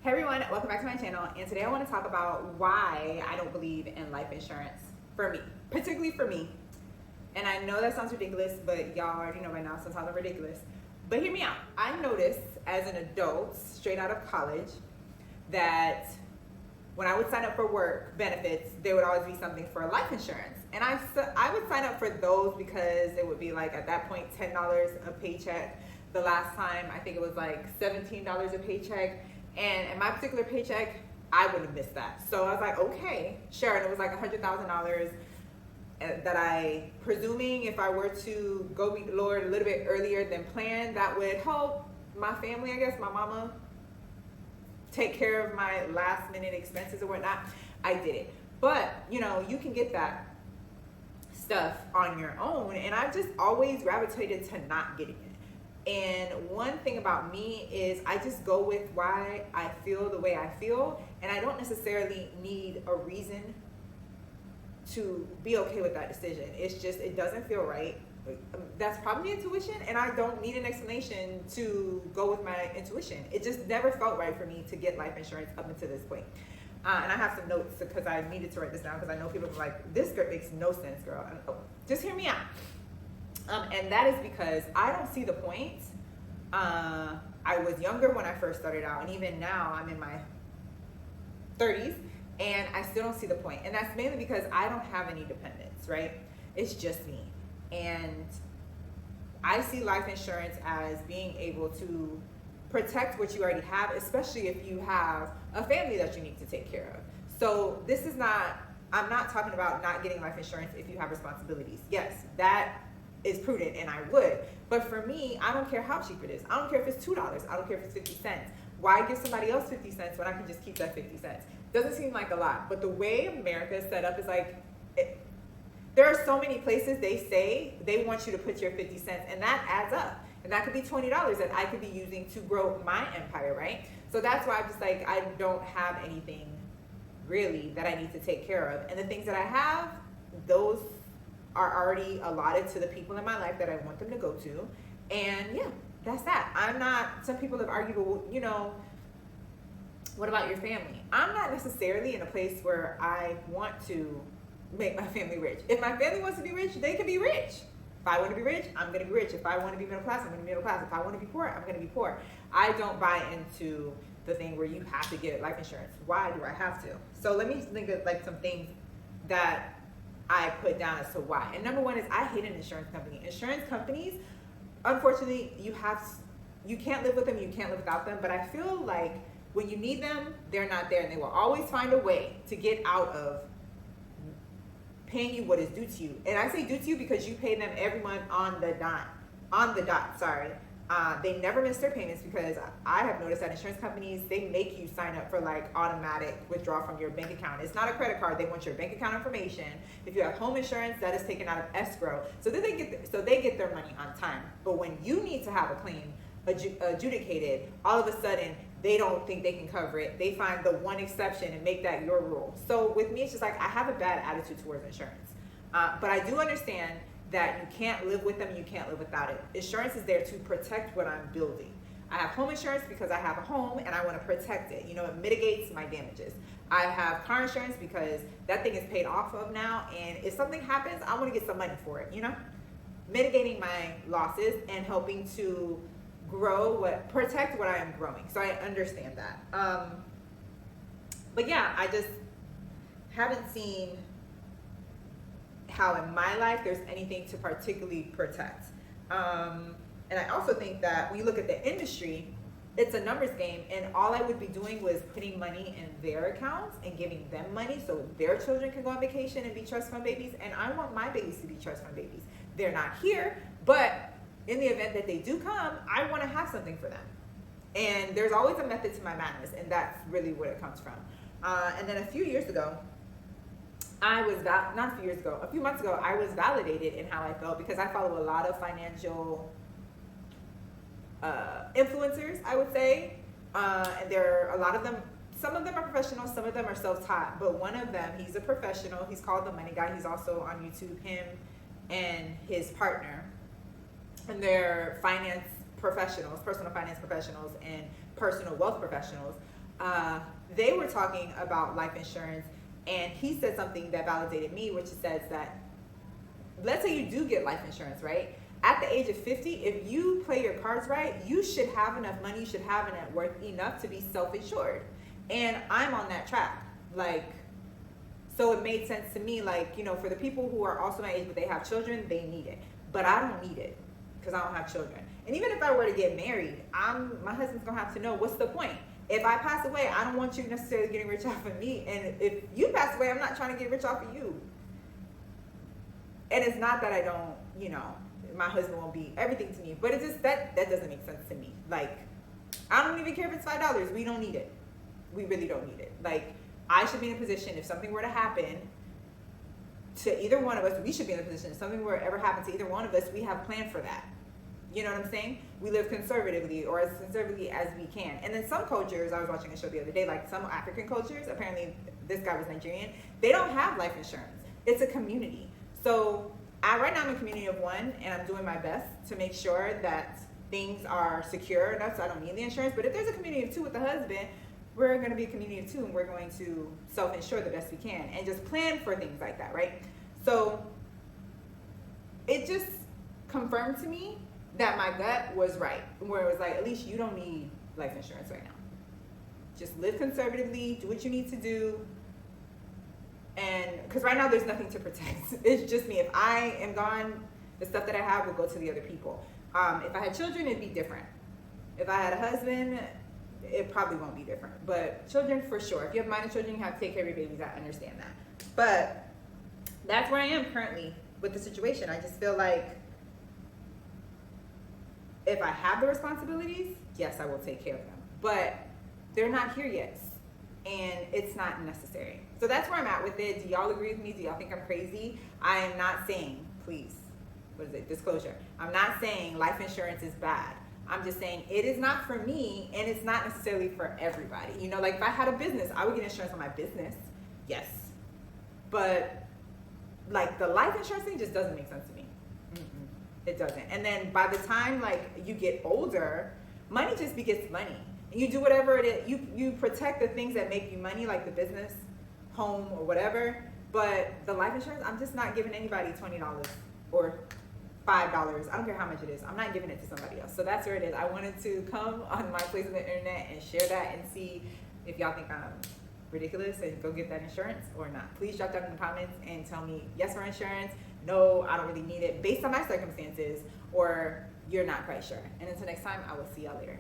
Hey everyone, welcome back to my channel, and today I want to talk about why I don't believe in life insurance for me, particularly for me. And I know that sounds ridiculous, but y'all already know by now sometimes I'm ridiculous. But hear me out. I noticed as an adult, straight out of college, that when I would sign up for work benefits, there would always be something for life insurance. And I would sign up for those because it would be like at that point $10 a paycheck. The last time I think it was like $17 a paycheck. And in my particular paycheck, I wouldn't have missed that. So I was like, okay, sure. And it was like $100,000 that I, presuming if I were to go meet the Lord a little bit earlier than planned, that would help my family, I guess, my mama, take care of my last minute expenses or whatnot. I did it. But, you know, you can get that stuff on your own. And I've just always gravitated to not getting it. And one thing about me is I just go with why I feel the way I feel, and I don't necessarily need a reason to be okay with that decision. It's just, it doesn't feel right. That's probably intuition, and I don't need an explanation to go with my intuition. It just never felt right for me to get life insurance up until this point. And I have some notes because I needed to write this down because I know people are like, this makes no sense, girl. Just hear me out. And that is because I don't see the point. I was younger when I first started out, and even now I'm in my 30s, and I still don't see the point. And that's mainly because I don't have any dependents, right? It's just me. And I see life insurance as being able to protect what you already have, especially if you have a family that you need to take care of. So this is not, I'm not talking about not getting life insurance if you have responsibilities. Yes, that is prudent, and I would. But for me, I don't care how cheap it is. I don't care if it's $2. I don't care if it's 50 cents. Why give somebody else 50 cents when I can just keep that 50 cents? Doesn't seem like a lot. But the way America is set up is like, there are so many places they say they want you to put your 50 cents, and that adds up. And that could be $20 that I could be using to grow my empire, right? So that's why I'm just like, I don't have anything really that I need to take care of. And the things that I have, those are already allotted to the people in my life that I want them to go to. And yeah, that's that. I'm not, some people have argued, well, you know, what about your family? I'm not necessarily in a place where I want to make my family rich. If my family wants to be rich, they can be rich. If I want to be rich, I'm going to be rich. If I want to be middle class, I'm going to be middle class. If I want to be poor, I'm going to be poor. I don't buy into the thing where you have to get life insurance. Why do I have to? So let me think of like some things that I put down as to why. And number one is I hate an insurance company. Insurance companies, unfortunately, you can't live with them, you can't live without them, but I feel like when you need them, they're not there, and they will always find a way to get out of paying you what is due to you. And I say due to you because you pay them every month on the dot, sorry. They never miss their payments because I have noticed that insurance companies, they make you sign up for like automatic withdrawal from your bank account. It's not a credit card. They want your bank account information. If you have home insurance, that is taken out of escrow. So then they get their money on time. But when you need to have a claim adjudicated, all of a sudden they don't think they can cover it. They find the one exception and make that your rule. So with me, it's just like I have a bad attitude towards insurance. But I do understand that you can't live with them, you can't live without it. Insurance is there to protect what I'm building. I have home insurance because I have a home and I want to protect it. You know, it mitigates my damages. I have car insurance because that thing is paid off of now, and if something happens, I want to get some money for it, you know? Mitigating my losses and helping to protect what I am growing. So I understand that. But yeah, I just haven't seen how in my life there's anything to particularly protect. And I also think that when you look at the industry, it's a numbers game, and all I would be doing was putting money in their accounts and giving them money so their children can go on vacation and be trust fund babies, and I want my babies to be trust fund babies. They're not here, but in the event that they do come, I want to have something for them. And there's always a method to my madness, and that's really where it comes from. And then a few months ago, I was validated in how I felt because I follow a lot of financial influencers, I would say. And there are a lot of them, some of them are professional, some of them are self-taught, but one of them, he's a professional. He's called The Money Guy. He's also on YouTube, him and his partner. And they're finance professionals, personal finance professionals, and personal wealth professionals. they were talking about life insurance, and he said something that validated me, which says that, let's say you do get life insurance, right? At the age of 50, if you play your cards right, you should have enough money, you should have a net worth enough to be self-insured. And I'm on that track. Like, so it made sense to me, like, you know, for the people who are also my age but they have children, they need it. But I don't need it because I don't have children. And even if I were to get married, my husband's gonna have to know, what's the point? If I pass away, I don't want you necessarily getting rich off of me. And if you pass away, I'm not trying to get rich off of you. And it's not that I don't, you know, my husband won't be everything to me, but it just, that doesn't make sense to me. Like, I don't even care if it's $5. We don't need it. We really don't need it. Like, I should be in a position, if something were to happen to either one of us, we should be in a position, if something were to ever happen to either one of us, we have planned for that. You know what I'm saying? We live conservatively, or as conservatively as we can. And then some cultures, I was watching a show the other day, like some African cultures, apparently this guy was Nigerian, they don't have life insurance. It's a community. So right now I'm a community of one, and I'm doing my best to make sure that things are secure enough so I don't need the insurance. But if there's a community of two with the husband, we're going to be a community of two, and we're going to self-insure the best we can and just plan for things like that, right? So it just confirmed to me that my gut was right, where it was like, at least you don't need life insurance right now. Just live conservatively, do what you need to do. And because right now there's nothing to protect. It's just me. If I am gone, the stuff that I have will go to the other people. If I had children, it'd be different. If I had a husband, it probably won't be different. But children, for sure. If you have minor children, you have to take care of your babies. I understand that. But that's where I am currently with the situation. I just feel like if I have the responsibilities, yes, I will take care of them. But they're not here yet, and it's not necessary. So that's where I'm at with it. Do y'all agree with me? Do y'all think I'm crazy? I am not saying, please, what is it, disclosure. I'm not saying life insurance is bad. I'm just saying it is not for me, and it's not necessarily for everybody. You know, like if I had a business, I would get insurance on my business, yes. But like the life insurance thing just doesn't make sense to me. It doesn't. And then by the time like you get older, money just begets money. And you do whatever it is. You protect the things that make you money, like the business, home, or whatever. But the life insurance, I'm just not giving anybody $20 or $5. I don't care how much it is. I'm not giving it to somebody else. So that's where it is. I wanted to come on my place on the internet and share that and see if y'all think I'm ridiculous and go get that insurance or not. Please drop down in the comments and tell me yes for insurance, no, I don't really need it based on my circumstances, or you're not quite sure. And until next time, I will see y'all later.